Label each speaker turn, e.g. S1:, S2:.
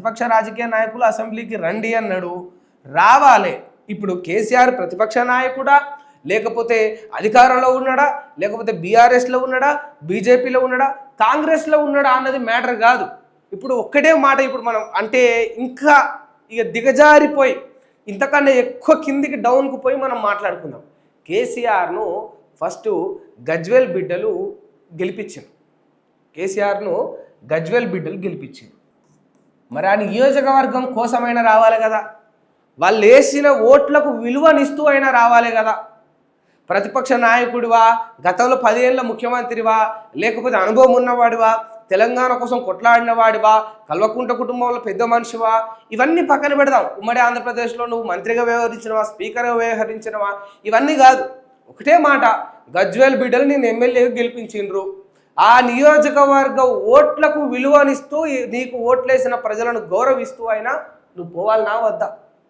S1: ప్రతిపక్ష రాజకీయ నాయకులు అసెంబ్లీకి రండి అన్నాడు, రావాలి. ఇప్పుడు కేసీఆర్ ప్రతిపక్ష నాయకుడా, లేకపోతే అధికారంలో ఉన్నాడా, లేకపోతే బీఆర్ఎస్లో ఉన్నాడా, బీజేపీలో ఉన్నాడా, కాంగ్రెస్లో ఉన్నాడా అన్నది మ్యాటర్ కాదు. ఇప్పుడు ఒక్కటే మాట, ఇప్పుడు మనం అంటే ఇంకా ఇక దిగజారిపోయి ఇంతకన్నా ఎక్కువ కిందికి డౌన్కు పోయి మనం మాట్లాడుకుందాం. కేసీఆర్ను ఫస్ట్ గజ్వేల్ బిడ్డలు గెలిపించారు. కేసీఆర్ను గజ్వేల్ బిడ్డలు గెలిపించారు. మరి ఆ నియోజకవర్గం కోసమైనా రావాలి కదా, వాళ్ళు వేసిన ఓట్లకు విలువనిస్తూ అయినా రావాలి కదా. ప్రతిపక్ష నాయకుడివా, గతంలో 10 ఏళ్ళ ముఖ్యమంత్రివా, లేకపోతే అనుభవం ఉన్నవాడివా, తెలంగాణ కోసం కొట్లాడిన వాడివా, కల్వకుంట్ల కుటుంబంలో పెద్ద మనిషివా, ఇవన్నీ పక్కన పెడదాం. ఉమ్మడి ఆంధ్రప్రదేశ్లో నువ్వు మంత్రిగా వ్యవహరించినవా, స్పీకర్గా వ్యవహరించినవా, ఇవన్నీ కాదు. ఒకటే మాట, గజ్వేల్ బిడ్డలు నేను ఎమ్మెల్యేగా గెలిపించిండ్రు. ఆ నియోజకవర్గ ఓట్లకు విలువనిస్తూ నీకు ఓట్లేసిన ప్రజలను గౌరవిస్తూ అయినా నువ్వు పోవాలి నా వద్ద.